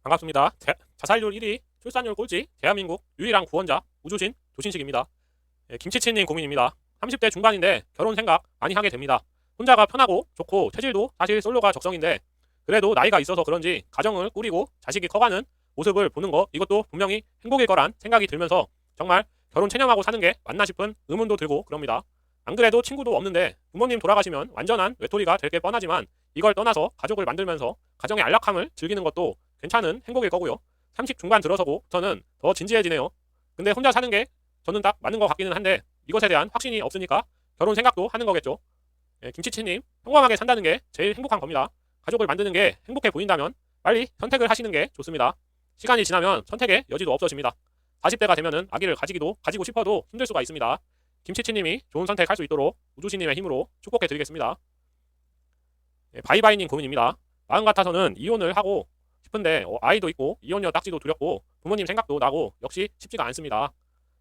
반갑습니다. 자살률 1위, 출산율 꼴찌, 대한민국 유일한 구원자, 우주신 조신식입니다. 김치치님 고민입니다. 30대 중반인데 결혼 생각 많이 하게 됩니다. 혼자가 편하고 좋고 체질도 사실 솔로가 적성인데 그래도 나이가 있어서 그런지 가정을 꾸리고 자식이 커가는 모습을 보는 거 이것도 분명히 행복일 거란 생각이 들면서 정말 결혼 체념하고 사는 게 맞나 싶은 의문도 들고 그럽니다. 안 그래도 친구도 없는데 부모님 돌아가시면 완전한 외톨이가 될 게 뻔하지만 이걸 떠나서 가족을 만들면서 가정의 안락함을 즐기는 것도 괜찮은 행복일 거고요. 30 중반 들어서고부터는 더 진지해지네요. 근데 혼자 사는 게 저는 딱 맞는 것 같기는 한데 이것에 대한 확신이 없으니까 결혼 생각도 하는 거겠죠. 김치치님, 평범하게 산다는 게 제일 행복한 겁니다. 가족을 만드는 게 행복해 보인다면 빨리 선택을 하시는 게 좋습니다. 시간이 지나면 선택의 여지도 없어집니다. 40대가 되면은 아기를 가지고 싶어도 힘들 수가 있습니다. 김치치님이 좋은 선택할 수 있도록 우주시님의 힘으로 축복해 드리겠습니다. 바이바이님 고민입니다. 마음 같아서는 이혼을 하고 싶은데 아이도 있고 이혼녀 딱지도 두렵고 부모님 생각도 나고 역시 쉽지가 않습니다.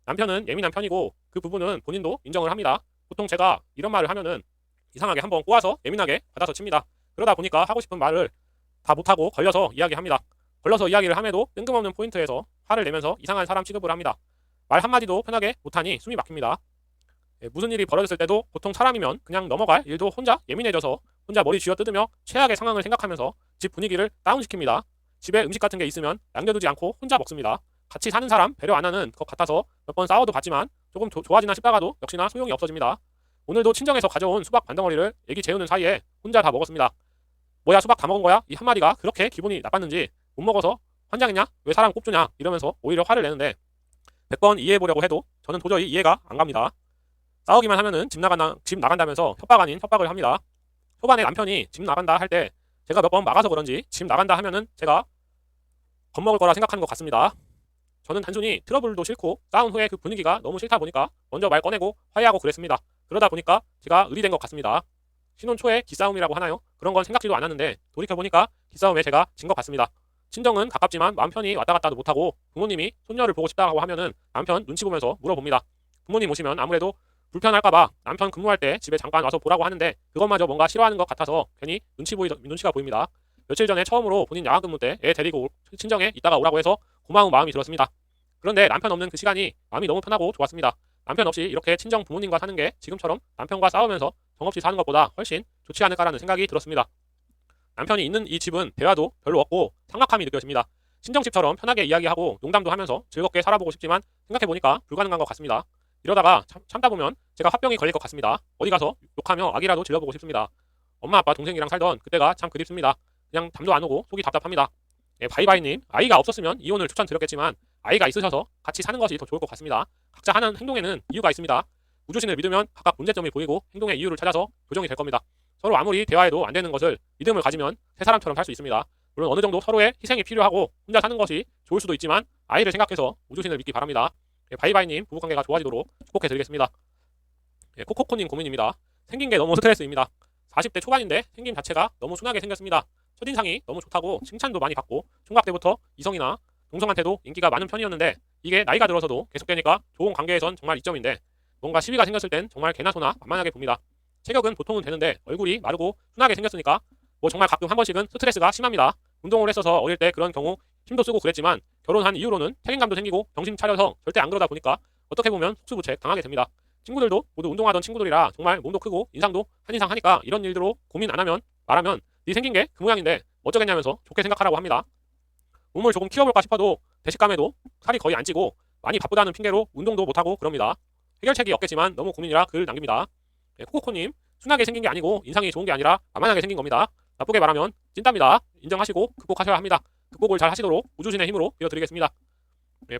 남편은 예민한 편이고 그 부분은 본인도 인정을 합니다. 보통 제가 이런 말을 하면은 이상하게 한번 꼬아서 예민하게 받아서 칩니다. 그러다 보니까 하고 싶은 말을 다 못하고 걸려서 이야기합니다. 걸려서 이야기를 함에도 뜬금없는 포인트에서 화를 내면서 이상한 사람 취급을 합니다. 말 한마디도 편하게 못하니 숨이 막힙니다. 무슨 일이 벌어졌을 때도 보통 사람이면 그냥 넘어갈 일도 혼자 예민해져서 혼자 머리 쥐어뜯으며 최악의 상황을 생각하면서 집 분위기를 다운시킵니다. 집에 음식 같은 게 있으면 남겨두지 않고 혼자 먹습니다. 같이 사는 사람 배려 안 하는 것 같아서 몇 번 싸워도 봤지만 조금 좋아지나 싶다가도 역시나 소용이 없어집니다. 오늘도 친정에서 가져온 수박 반덩어리를 애기 재우는 사이에 혼자 다 먹었습니다. 뭐야 수박 다 먹은 거야? 이 한마디가 그렇게 기분이 나빴는지 못 먹어서 환장했냐? 왜 사람 꼽주냐? 이러면서 오히려 화를 내는데 100번 이해해보려고 해도 저는 도저히 이해가 안 갑니다. 싸우기만 하면은 집 나간다면서 협박 아닌 협박을 합니다. 초반에 남편이 집 나간다 할 때 제가 몇 번 막아서 그런지 집 나간다 하면은 제가 겁먹을 거라 생각하는 것 같습니다. 저는 단순히 트러블도 싫고 싸운 후에 그 분위기가 너무 싫다 보니까 먼저 말 꺼내고 화해하고 그랬습니다. 그러다 보니까 제가 의리된 것 같습니다. 신혼 초에 기싸움이라고 하나요? 그런 건 생각지도 않았는데 돌이켜보니까 기싸움에 제가 진 것 같습니다. 친정은 가깝지만 마음 편히 왔다 갔다도 못하고 부모님이 손녀를 보고 싶다고 하면은 남편 눈치 보면서 물어봅니다. 부모님 오시면 아무래도 불편할까봐 남편 근무할 때 집에 잠깐 와서 보라고 하는데 그것마저 뭔가 싫어하는 것 같아서 괜히 눈치가 보입니다. 며칠 전에 처음으로 본인 야간 근무 때 애 데리고 친정에 있다가 오라고 해서 고마운 마음이 들었습니다. 그런데 남편 없는 그 시간이 마음이 너무 편하고 좋았습니다. 남편 없이 이렇게 친정 부모님과 사는 게 지금처럼 남편과 싸우면서 정없이 사는 것보다 훨씬 좋지 않을까라는 생각이 들었습니다. 남편이 있는 이 집은 대화도 별로 없고 상막함이 느껴집니다. 친정집처럼 편하게 이야기하고 농담도 하면서 즐겁게 살아보고 싶지만 생각해보니까 불가능한 것 같습니다. 이러다가 참다 보면 제가 화병이 걸릴 것 같습니다. 어디 가서 욕하며 악이라도 질러보고 싶습니다. 엄마 아빠 동생이랑 살던 그때가 참 그립습니다. 그냥 잠도 안 오고 속이 답답합니다. 바이바이님, 아이가 없었으면 이혼을 추천드렸겠지만 아이가 있으셔서 같이 사는 것이 더 좋을 것 같습니다. 각자 하는 행동에는 이유가 있습니다. 우주신을 믿으면 각각 문제점이 보이고 행동의 이유를 찾아서 교정이 될 겁니다. 서로 아무리 대화해도 안 되는 것을 믿음을 가지면 새 사람처럼 살 수 있습니다. 물론 어느 정도 서로의 희생이 필요하고 혼자 사는 것이 좋을 수도 있지만 아이를 생각해서 우주신을 믿기 바랍니다. 바이바이님, 부부관계가 좋아지도록 축복해드리겠습니다. 코코코님 고민입니다. 생긴 게 너무 스트레스입니다. 40대 초반인데 생김 자체가 너무 순하게 생겼습니다. 첫인상이 너무 좋다고 칭찬도 많이 받고 총각 때부터 이성이나 동성한테도 인기가 많은 편이었는데 이게 나이가 들어서도 계속되니까 좋은 관계에선 정말 이점인데 뭔가 시비가 생겼을 땐 정말 개나 소나 만만하게 봅니다. 체격은 보통은 되는데 얼굴이 마르고 순하게 생겼으니까 뭐 정말 가끔 한 번씩은 스트레스가 심합니다. 운동을 했어서 어릴 때 그런 경우 힘도 쓰고 그랬지만 결혼한 이후로는 책임감도 생기고 정신 차려서 절대 안 그러다 보니까 어떻게 보면 속수무책 당하게 됩니다. 친구들도 모두 운동하던 친구들이라 정말 몸도 크고 인상도 한인상 하니까 이런 일들로 고민 안 하면 말하면 네 생긴 게 그 모양인데 어쩌겠냐면서 좋게 생각하라고 합니다. 몸을 조금 키워볼까 싶어도 대식감에도 살이 거의 안 찌고 많이 바쁘다는 핑계로 운동도 못하고 그럽니다. 해결책이 없겠지만 너무 고민이라 글 남깁니다. 코코코님, 순하게 생긴 게 아니고 인상이 좋은 게 아니라 만만하게 생긴 겁니다. 나쁘게 말하면 찐따입니다. 인정하시고 극복하셔야 합니다. 극복을 잘 하시도록 우주신의 힘으로 빌어드리겠습니다.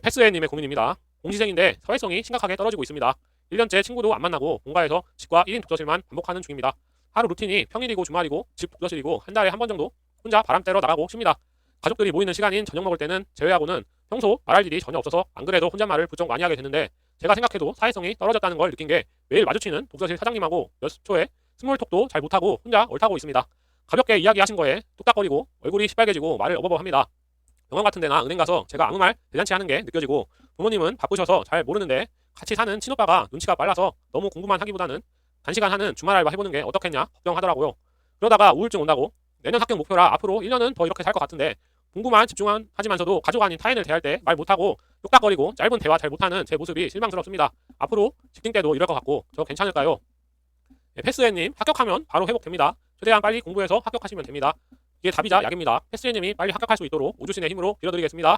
패스해님의 고민입니다. 공시생인데 사회성이 심각하게 떨어지고 있습니다. 1년째 친구도 안 만나고 본가에서 집과 1인 독서실만 반복하는 중입니다. 하루 루틴이 평일이고 주말이고 집 독서실이고 한 달에 한 번 정도 혼자 바람 쐬러 나가고 쉽니다. 가족들이 모이는 시간인 저녁 먹을 때는 제외하고는 평소 말할 일이 전혀 없어서 안 그래도 혼잣말을 부쩍 많이 하게 되는데 제가 생각해도 사회성이 떨어졌다는 걸 느낀 게 매일 마주치는 독서실 사장님하고 몇 초에 스몰톡도 잘 못하고 혼자 얼타고 있습니다. 가볍게 이야기하신 거에 뚝딱거리고 얼굴이 시빨개지고 말을 어버버합니다. 병원 같은 데나 은행 가서 제가 아무 말 대잔치 하는 게 느껴지고 부모님은 바쁘셔서 잘 모르는데 같이 사는 친오빠가 눈치가 빨라서 너무 공부만 하기보다는 단시간 하는 주말 알바 해보는 게 어떻겠냐 걱정하더라고요. 그러다가 우울증 온다고 내년 합격 목표라 앞으로 1년은 더 이렇게 살 것 같은데 공부만 집중하지만서도 가족 아닌 타인을 대할 때 말 못하고 똑딱거리고 짧은 대화 잘 못하는 제 모습이 실망스럽습니다. 앞으로 직딩 때도 이럴 것 같고 저 괜찮을까요? 패스해님, 합격하면 바로 회복됩니다. 최대한 빨리 공부해서 합격하시면 됩니다. 이게 답이자 약입니다. 패스해님이 빨리 합격할 수 있도록 우주신의 힘으로 빌어드리겠습니다.